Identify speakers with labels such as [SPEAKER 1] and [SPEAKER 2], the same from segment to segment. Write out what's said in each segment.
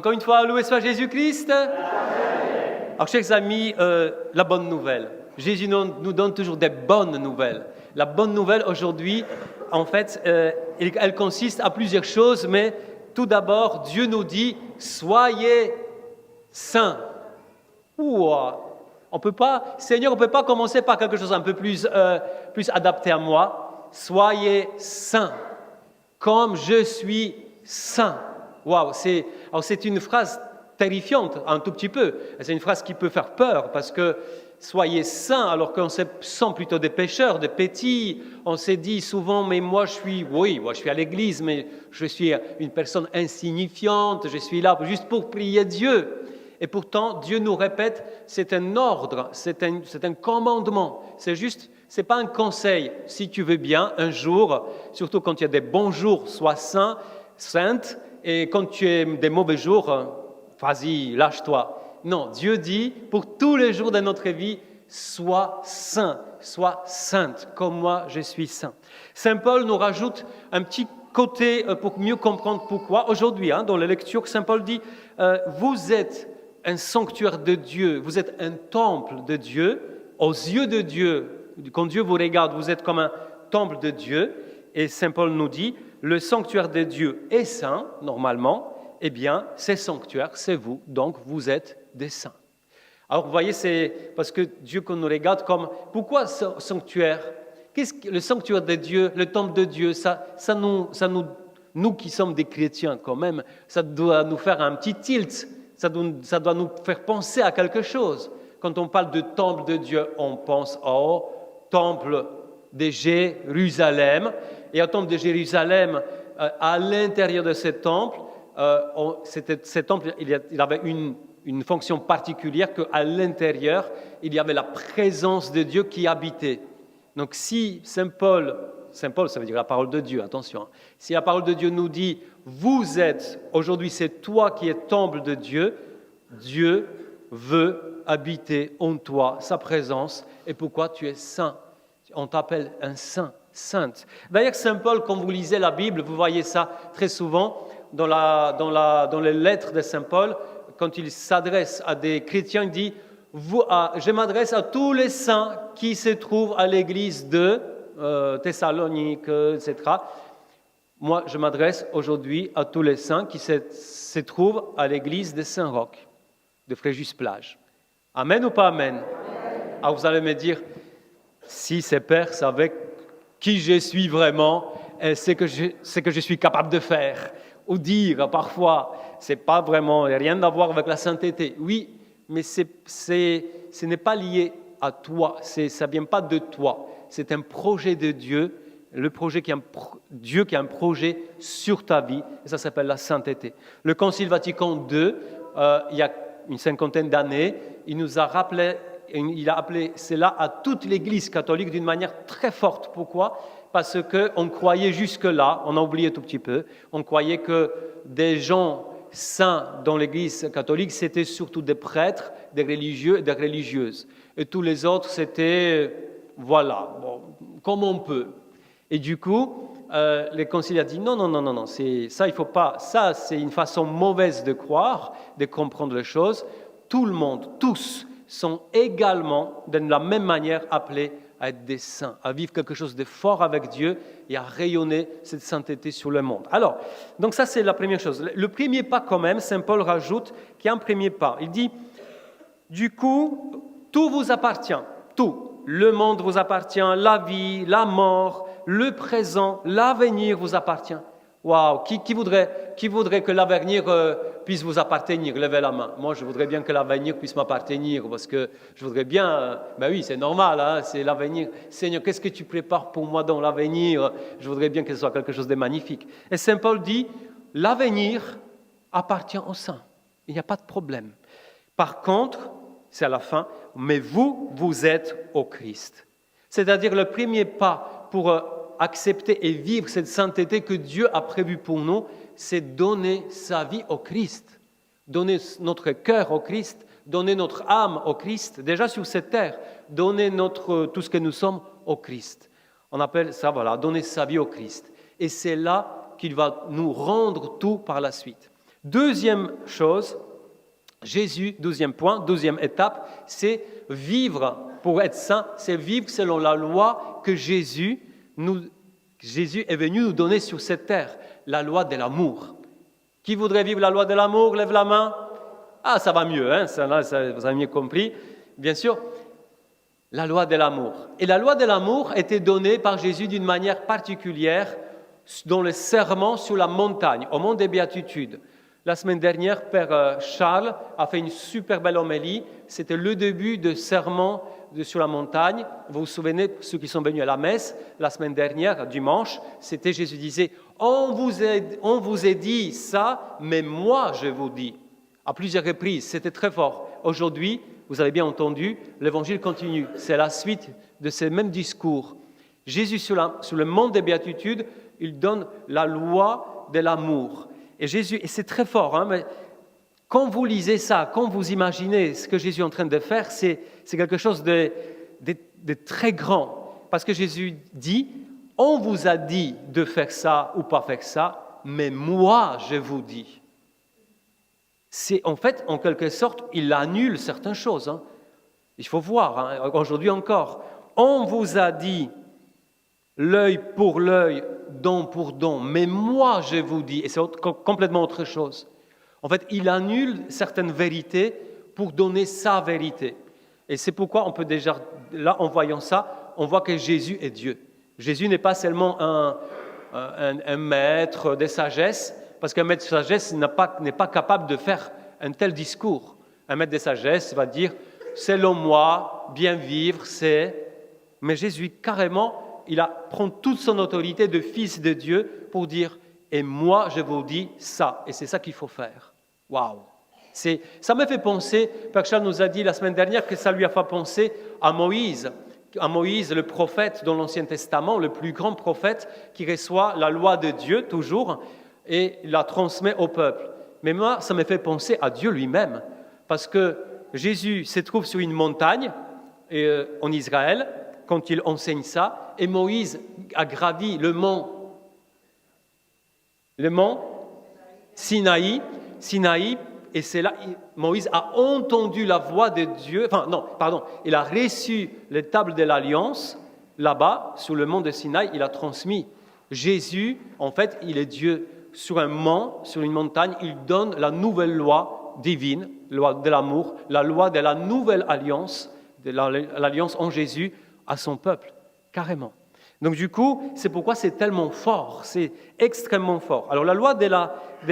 [SPEAKER 1] Encore une fois, loué soit Jésus-Christ. Alors, chers amis, la bonne nouvelle. Jésus nous donne toujours des bonnes nouvelles. La bonne nouvelle aujourd'hui, en fait, elle consiste à plusieurs choses, mais tout d'abord, Dieu nous dit « Soyez saints ». Seigneur, on ne peut pas commencer par quelque chose un peu plus adapté à moi. « Soyez saints, comme je suis saint ». Waouh, c'est une phrase terrifiante, un tout petit peu. C'est une phrase qui peut faire peur parce que soyez saints alors qu'on se sent plutôt des pécheurs, des petits. On s'est dit souvent, mais moi je suis à l'église, mais je suis une personne insignifiante, je suis là juste pour prier Dieu. Et pourtant, Dieu nous répète, c'est un ordre, c'est un commandement. C'est pas un conseil. Si tu veux bien, un jour, surtout quand il y a des bons jours, sois saint, sainte. Et quand tu as des mauvais jours, vas-y, lâche-toi. Non, Dieu dit, pour tous les jours de notre vie, sois saint, sois sainte, comme moi je suis saint. Saint Paul nous rajoute un petit côté pour mieux comprendre pourquoi. Aujourd'hui, dans la lecture, Saint Paul dit, vous êtes un sanctuaire de Dieu, vous êtes un temple de Dieu, aux yeux de Dieu. Quand Dieu vous regarde, vous êtes comme un temple de Dieu. Et Saint Paul nous dit, le sanctuaire de Dieu est saint, normalement, eh bien, c'est sanctuaire, c'est vous, donc vous êtes des saints. Alors, vous voyez, c'est parce que Dieu qu'on nous regarde comme, pourquoi sanctuaire? Qu'est-ce que le sanctuaire de Dieu, le temple de Dieu, nous qui sommes des chrétiens quand même, ça doit nous faire un petit tilt, ça doit nous faire penser à quelque chose. Quand on parle de temple de Dieu, on pense au temple de Jérusalem. Et au temple de Jérusalem, à l'intérieur de ce temple, il avait une fonction particulière qu'à l'intérieur, il y avait la présence de Dieu qui habitait. Donc si Saint Paul, ça veut dire la parole de Dieu, attention, si la parole de Dieu nous dit « Vous êtes, aujourd'hui c'est toi qui es temple de Dieu », Dieu veut habiter en toi, sa présence, et pourquoi tu es saint. On t'appelle un saint. Sainte. D'ailleurs, Saint Paul, quand vous lisez la Bible, vous voyez ça très souvent dans les lettres de Saint Paul, quand il s'adresse à des chrétiens, il dit « Je m'adresse à tous les saints qui se trouvent à l'église de Thessalonique, etc. » Moi, je m'adresse aujourd'hui à tous les saints qui se trouvent à l'église de Saint-Roch, de Fréjus-Plage. Amen ou pas amen? Alors vous allez me dire, si ces pères savaient qui je suis vraiment, ce que je suis capable de faire, ou dire parfois, c'est pas vraiment rien à voir avec la sainteté. Oui, mais ce n'est pas lié à toi, ça vient pas de toi. C'est un projet de Dieu, Dieu qui a un projet sur ta vie, et ça s'appelle la sainteté. Le Concile Vatican II, il y a une 50aine d'années, il a appelé cela à toute l'Église catholique d'une manière très forte. Pourquoi? Parce qu'on croyait jusque-là, on a oublié tout petit peu, on croyait que des gens saints dans l'Église catholique, c'était surtout des prêtres, des religieux et des religieuses. Et tous les autres, c'était, comme on peut. Et du coup, le Concile a dit non, ça il faut pas, ça c'est une façon mauvaise de croire, de comprendre les choses. Tout le monde, tous, sont également, de la même manière, appelés à être des saints, à vivre quelque chose de fort avec Dieu et à rayonner cette sainteté sur le monde. Alors, donc ça c'est la première chose. Le premier pas quand même, Saint Paul rajoute qu'il y a un premier pas. Il dit, du coup, tout vous appartient, tout. Le monde vous appartient, la vie, la mort, le présent, l'avenir vous appartient. Waouh, qui voudrait que l'avenir puisse vous appartenir? Levez la main. Moi, je voudrais bien que l'avenir puisse m'appartenir parce que je voudrais bien. Oui, c'est normal, c'est l'avenir. Seigneur, qu'est-ce que tu prépares pour moi dans l'avenir? Je voudrais bien que ce soit quelque chose de magnifique. Et Saint Paul dit, l'avenir appartient aux saints. Il n'y a pas de problème. Par contre, c'est à la fin, mais vous êtes au Christ. C'est-à-dire le premier pas pour accepter et vivre cette sainteté que Dieu a prévue pour nous, c'est donner sa vie au Christ, donner notre cœur au Christ, donner notre âme au Christ, déjà sur cette terre, donner tout ce que nous sommes au Christ. On appelle ça, donner sa vie au Christ. Et c'est là qu'il va nous rendre tout par la suite. Deuxième chose, Jésus, deuxième point, deuxième étape, c'est vivre pour être saint, c'est vivre selon la loi que Jésus est venu nous donner sur cette terre, la loi de l'amour. Qui voudrait vivre la loi de l'amour? Lève la main. Ah, ça va mieux, hein? Ça, vous avez mieux compris. Bien sûr, la loi de l'amour. Et la loi de l'amour était donnée par Jésus d'une manière particulière dans le sermon sur la montagne, au mont des Béatitudes. La semaine dernière, Père Charles a fait une super belle homélie. C'était le début de sermon sur la montagne. Vous vous souvenez, ceux qui sont venus à la messe, la semaine dernière, dimanche, c'était Jésus disait « On vous a dit ça, mais moi je vous dis ». À plusieurs reprises, c'était très fort. Aujourd'hui, vous avez bien entendu, l'évangile continue. C'est la suite de ce même discours. Jésus, sur le mont des Béatitudes, il donne la loi de l'amour. Et Jésus, et c'est très fort, hein, mais quand vous lisez ça, quand vous imaginez ce que Jésus est en train de faire, c'est quelque chose de très grand. Parce que Jésus dit, on vous a dit de faire ça ou pas faire ça, mais moi je vous dis. C'est en fait, en quelque sorte, il annule certaines choses. Hein. Il faut voir, hein, aujourd'hui encore. On vous a dit l'œil pour l'œil, dent pour dent, mais moi je vous dis, et c'est complètement autre chose. En fait, il annule certaines vérités pour donner sa vérité. Et c'est pourquoi on peut déjà, là en voyant ça, on voit que Jésus est Dieu. Jésus n'est pas seulement un maître de sagesse, parce qu'un maître de sagesse n'est pas capable de faire un tel discours. Un maître de sagesse va dire, selon moi, bien vivre, c'est... Mais Jésus, carrément, il prend toute son autorité de fils de Dieu pour dire « Et moi, je vous dis ça. » Et c'est ça qu'il faut faire. Waouh! Ça me fait penser, Père Charles nous a dit la semaine dernière que ça lui a fait penser à Moïse, le prophète dans l'Ancien Testament, le plus grand prophète qui reçoit la loi de Dieu toujours et la transmet au peuple. Mais moi, ça me fait penser à Dieu lui-même, parce que Jésus se trouve sur une montagne en Israël, quand il enseigne ça, et Moïse a gravi le mont Sinaï, et c'est là, Moïse a entendu la voix de Dieu, il a reçu les tables de l'Alliance, là-bas, sur le mont de Sinaï, il a transmis. Jésus, en fait, il est Dieu. Sur un mont, sur une montagne, il donne la nouvelle loi divine, loi de l'amour, la loi de la nouvelle alliance, de l'alliance en Jésus, à son peuple, carrément. Donc du coup, c'est pourquoi c'est tellement fort, c'est extrêmement fort. Alors la loi de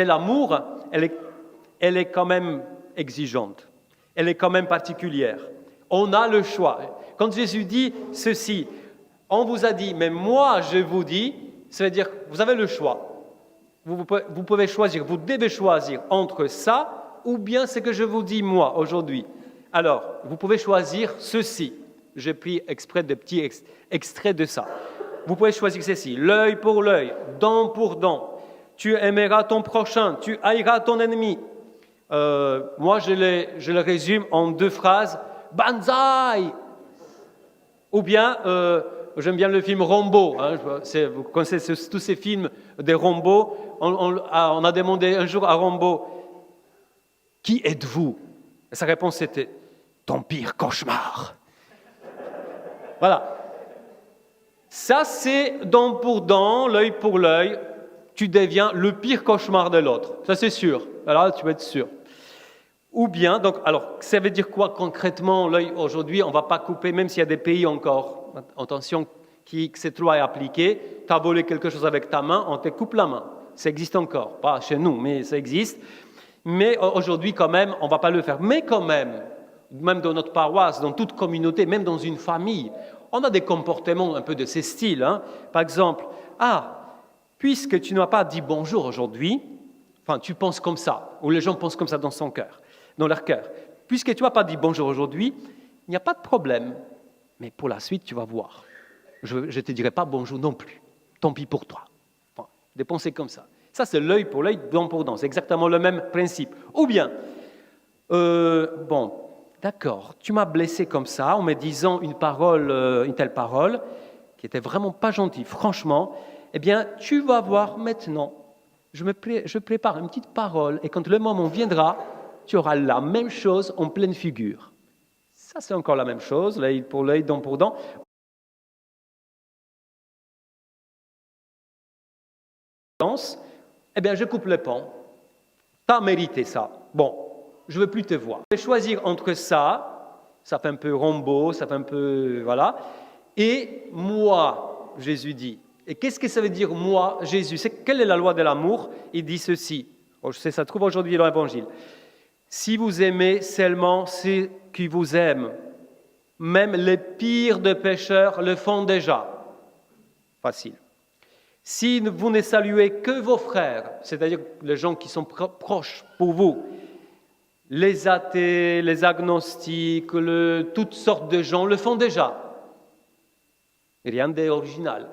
[SPEAKER 1] l'amour, elle est quand même exigeante, elle est quand même particulière. On a le choix. Quand Jésus dit ceci, on vous a dit, mais moi je vous dis, ça veut dire vous avez le choix. Vous pouvez choisir, vous devez choisir entre ça ou bien ce que je vous dis moi aujourd'hui. Alors, vous pouvez choisir ceci. J'ai pris exprès de petits extraits de ça. Vous pouvez choisir ceci, l'œil pour l'œil, dent pour dent. Tu aimeras ton prochain, tu haïras ton ennemi. Moi, je le résume en 2 phrases. Banzai! Ou bien, j'aime bien le film Rambo. Hein, vous connaissez tous ces films de Rambo. On a demandé un jour à Rambo, qui êtes-vous? Et sa réponse était, ton pire cauchemar. Voilà. Ça, c'est dent pour dent, l'œil pour l'œil. Tu deviens le pire cauchemar de l'autre. Ça, c'est sûr. Alors, tu vas être sûr. Ou bien, donc, alors, ça veut dire quoi concrètement, l'œil aujourd'hui? On ne va pas couper, même s'il y a des pays encore, attention, que cette loi est appliquée. Tu as volé quelque chose avec ta main, on te coupe la main. Ça existe encore. Pas chez nous, mais ça existe. Mais aujourd'hui, quand même, on ne va pas le faire. Mais quand même dans notre paroisse, dans toute communauté, même dans une famille, on a des comportements un peu de ce style. Hein. Par exemple, puisque tu n'as pas dit bonjour aujourd'hui, enfin, tu penses comme ça, ou les gens pensent comme ça dans leur cœur. Puisque tu n'as pas dit bonjour aujourd'hui, il n'y a pas de problème. Mais pour la suite, tu vas voir. Je ne te dirai pas bonjour non plus. Tant pis pour toi. Enfin, des pensées comme ça. Ça, c'est l'œil pour l'œil, dent pour dent. C'est exactement le même principe. Ou bien, d'accord, tu m'as blessé comme ça en me disant une telle parole qui était vraiment pas gentille. Franchement, eh bien, tu vas voir maintenant je prépare une petite parole et quand le moment viendra, tu auras la même chose en pleine figure. Ça, c'est encore la même chose, l'œil pour l'œil, dent pour dent. Eh bien, je coupe le pont. Tu as mérité ça. Bon, je ne veux plus te voir. Je vais choisir entre ça fait un peu rombo, ça fait un peu, voilà, et moi, Jésus dit. Et qu'est-ce que ça veut dire, moi, Jésus? Quelle est la loi de l'amour? Il dit ceci. Oh, je sais, ça se trouve aujourd'hui dans l'Évangile. Si vous aimez seulement ceux qui vous aiment, même les pires des pécheurs le font déjà. Facile. Si vous ne saluez que vos frères, c'est-à-dire les gens qui sont proches pour vous, les athées, les agnostiques, toutes sortes de gens le font déjà. Rien d'original.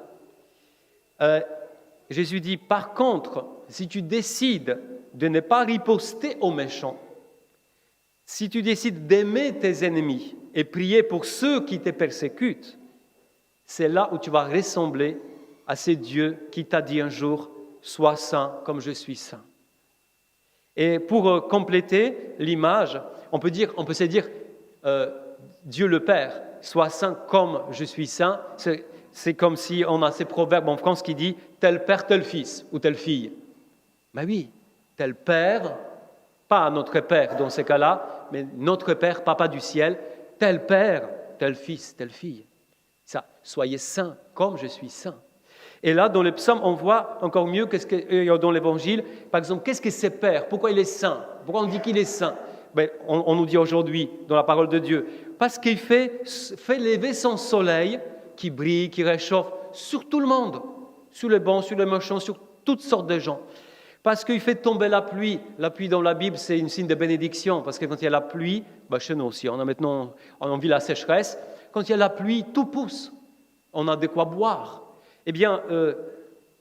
[SPEAKER 1] Jésus dit, par contre, si tu décides de ne pas riposter aux méchants, si tu décides d'aimer tes ennemis et prier pour ceux qui te persécutent, c'est là où tu vas ressembler à ce Dieu qui t'a dit un jour, sois saint comme je suis saint. Et pour compléter l'image, on peut se dire, Dieu le Père, sois saint comme je suis saint. C'est comme si on a ces proverbes en France qui dit tel père, tel fils ou telle fille. Mais oui, tel père, pas notre père dans ces cas-là, mais notre Père, Papa du ciel, tel père, tel fils, telle fille. Ça, soyez saints comme je suis saint. Et là, dans les psaumes, on voit encore mieux dans l'Évangile, par exemple, qu'est-ce que c'est Père? Pourquoi il est saint? Pourquoi on dit qu'il est saint? On nous dit aujourd'hui, dans la parole de Dieu, parce qu'il fait lever son soleil qui brille, qui réchauffe sur tout le monde, sur les bons, sur les méchants, sur toutes sortes de gens. Parce qu'il fait tomber la pluie. La pluie dans la Bible, c'est un signe de bénédiction, parce que quand il y a la pluie, chez nous aussi, on vit la sécheresse, quand il y a la pluie, tout pousse. On a de quoi boire. Eh bien,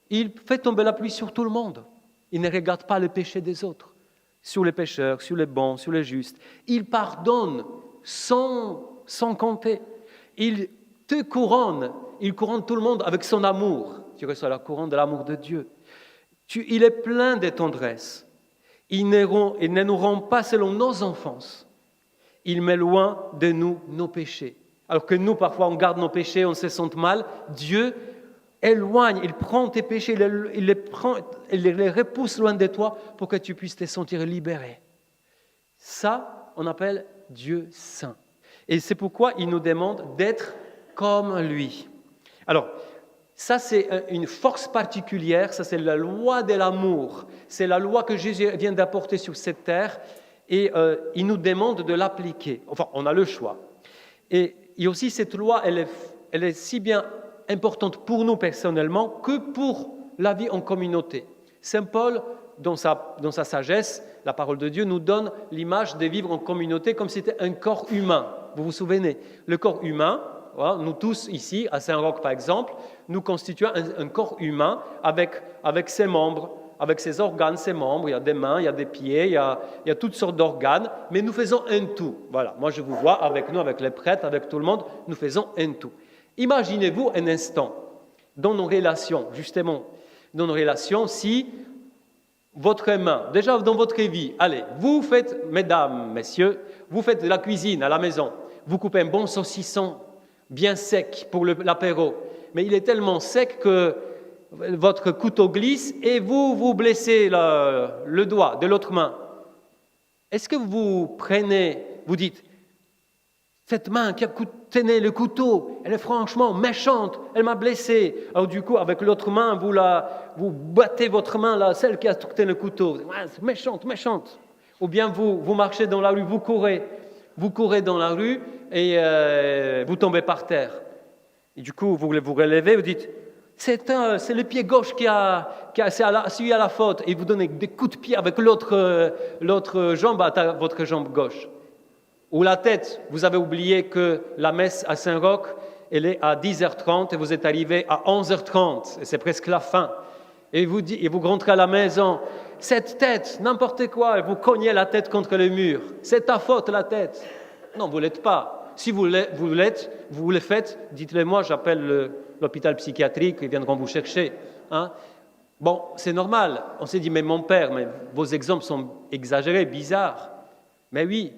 [SPEAKER 1] il fait tomber la pluie sur tout le monde. Il ne regarde pas le péché des autres, sur les pécheurs, sur les bons, sur les justes. Il pardonne sans compter. Il te couronne. Il couronne tout le monde avec son amour. Tu reçois la couronne de l'amour de Dieu. Il est plein de tendresse. Il ne nous rend pas selon nos enfances. Il met loin de nous nos péchés. Alors que nous, parfois, on garde nos péchés, on se sent mal. Dieu éloigne, il prend tes péchés, il les repousse loin de toi pour que tu puisses te sentir libéré. Ça, on appelle Dieu saint. Et c'est pourquoi il nous demande d'être comme lui. Alors, ça, c'est une force particulière, ça, c'est la loi de l'amour. C'est la loi que Jésus vient d'apporter sur cette terre et il nous demande de l'appliquer. Enfin, on a le choix. Et aussi, cette loi, elle est si bien importante pour nous personnellement que pour la vie en communauté. Saint Paul, dans sa sagesse, la parole de Dieu nous donne l'image de vivre en communauté comme si c'était un corps humain. Vous vous souvenez? Le corps humain, voilà, nous tous ici, à Saint-Roch par exemple, nous constituons un corps humain avec ses membres, avec ses organes, ses membres. Il y a des mains, il y a des pieds, il y a toutes sortes d'organes, mais nous faisons un tout. Voilà, moi je vous vois avec nous, avec les prêtres, avec tout le monde, nous faisons un tout. Imaginez-vous un instant, dans nos relations, justement, dans nos relations, si votre main, déjà dans votre vie, allez, vous faites, mesdames, messieurs, vous faites de la cuisine à la maison, vous coupez un bon saucisson bien sec pour l'apéro, mais il est tellement sec que votre couteau glisse et vous blessez le doigt de l'autre main. Est-ce que vous dites, cette main qui a tenu le couteau, elle est franchement méchante, elle m'a blessé. Alors du coup, avec l'autre main, vous battez votre main, là, celle qui a tenu le couteau. Ouais, c'est méchante. Ou bien vous marchez dans la rue, vous courez dans la rue et vous tombez par terre. Et du coup, vous vous relevez, vous dites, c'est le pied gauche qui a suivi à la faute. Et vous donnez des coups de pied avec l'autre jambe à votre jambe gauche. Ou la tête, vous avez oublié que la messe à Saint-Roch, elle est à 10h30 et vous êtes arrivé à 11h30 et c'est presque la fin. Et vous rentrez à la maison, cette tête, n'importe quoi, et vous cognez la tête contre le mur. C'est ta faute, la tête. Non, vous ne l'êtes pas. Si vous le faites, dites-le moi, j'appelle l'hôpital psychiatrique, ils viendront vous chercher. Hein? Bon, c'est normal. On s'est dit, mais mon père, mais vos exemples sont exagérés, bizarres. Mais oui,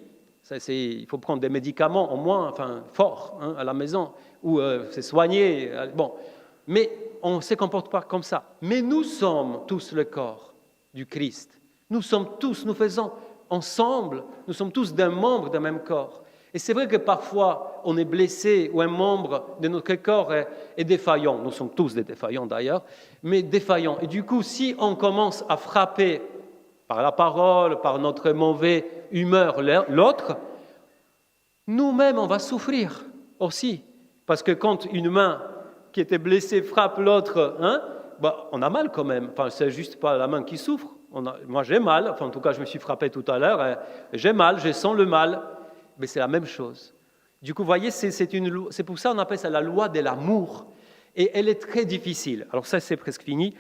[SPEAKER 1] il faut prendre des médicaments au moins, enfin, forts, à la maison, ou se soigner. Bon, mais on ne se comporte pas comme ça. Mais nous sommes tous le corps du Christ. Nous faisons ensemble, nous sommes tous d'un membre d'un même corps. Et c'est vrai que parfois, on est blessé ou un membre de notre corps est défaillant. Nous sommes tous des défaillants d'ailleurs, mais défaillants. Et du coup, si on commence à frapper par la parole, par notre mauvaise humeur l'autre, nous-mêmes, on va souffrir aussi. Parce que quand une main qui était blessée frappe l'autre, on a mal quand même. Enfin, c'est juste pas la main qui souffre. Moi, j'ai mal. Enfin, en tout cas, je me suis frappé tout à l'heure. J'ai mal, je sens le mal. Mais c'est la même chose. Du coup, vous voyez, c'est pour ça qu'on appelle ça la loi de l'amour. Et elle est très difficile. Alors ça, c'est presque fini.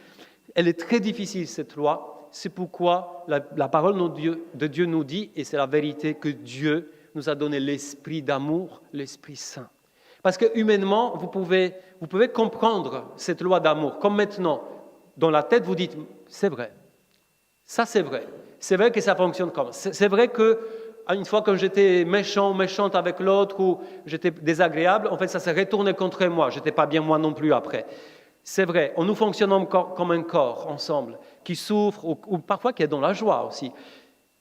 [SPEAKER 1] Elle est très difficile, cette loi. C'est pourquoi la parole de Dieu nous dit, et c'est la vérité, que Dieu nous a donné l'esprit d'amour, l'Esprit Saint. Parce que humainement, vous pouvez comprendre cette loi d'amour. Comme maintenant, dans la tête, vous dites, c'est vrai. Ça, c'est vrai. C'est vrai que ça fonctionne comme ça. C'est vrai que une fois que j'étais méchante avec l'autre ou j'étais désagréable, en fait, ça s'est retourné contre moi. Je n'étais pas bien moi non plus après. C'est vrai, nous fonctionnons comme un corps ensemble, qui souffre ou parfois qui est dans la joie aussi.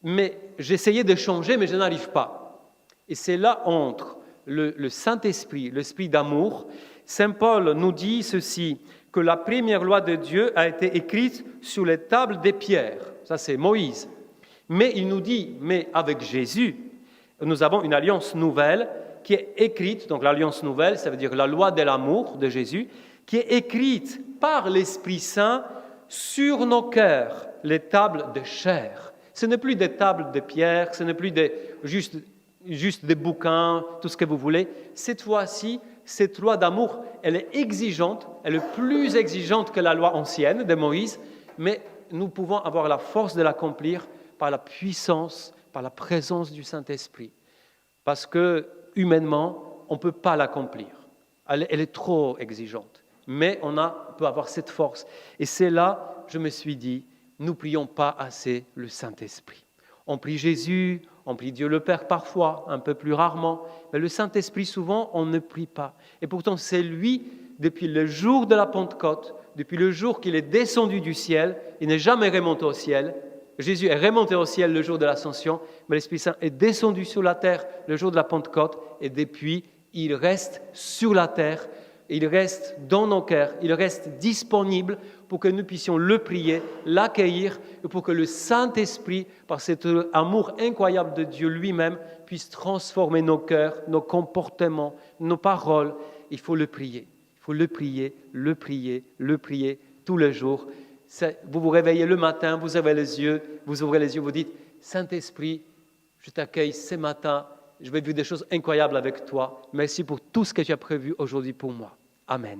[SPEAKER 1] Mais j'essayais de changer, mais je n'arrive pas. Et c'est là entre le Saint-Esprit, l'Esprit d'amour. Saint Paul nous dit ceci, que la première loi de Dieu a été écrite sur les tables des pierres. Ça, c'est Moïse. Mais il nous dit, mais avec Jésus, nous avons une alliance nouvelle qui est écrite, donc l'alliance nouvelle, ça veut dire la loi de l'amour de Jésus, qui est écrite par l'Esprit Saint sur nos cœurs, les tables de chair. Ce n'est plus des tables de pierre, ce n'est plus juste des bouquins, tout ce que vous voulez. Cette fois-ci, cette loi d'amour, elle est exigeante, elle est plus exigeante que la loi ancienne de Moïse, mais nous pouvons avoir la force de l'accomplir par la puissance, par la présence du Saint-Esprit. Parce que, humainement, on ne peut pas l'accomplir. Elle est trop exigeante. Mais on peut avoir cette force. Et c'est là, je me suis dit, nous prions pas assez le Saint-Esprit. On prie Jésus, on prie Dieu le Père parfois, un peu plus rarement. Mais le Saint-Esprit, souvent, on ne prie pas. Et pourtant, c'est lui, depuis le jour de la Pentecôte, depuis le jour qu'il est descendu du ciel, il n'est jamais remonté au ciel. Jésus est remonté au ciel le jour de l'Ascension, mais l'Esprit Saint est descendu sur la terre le jour de la Pentecôte, et depuis, il reste sur la terre, il reste dans nos cœurs, il reste disponible pour que nous puissions le prier, l'accueillir, et pour que le Saint-Esprit, par cet amour incroyable de Dieu lui-même, puisse transformer nos cœurs, nos comportements, nos paroles. Il faut le prier. Il faut le prier, le prier, le prier tous les jours. Vous vous réveillez le matin, vous ouvrez les yeux, vous dites « Saint-Esprit, je t'accueille ce matin, je vais vivre des choses incroyables avec toi. Merci pour tout ce que tu as prévu aujourd'hui pour moi. Amen. »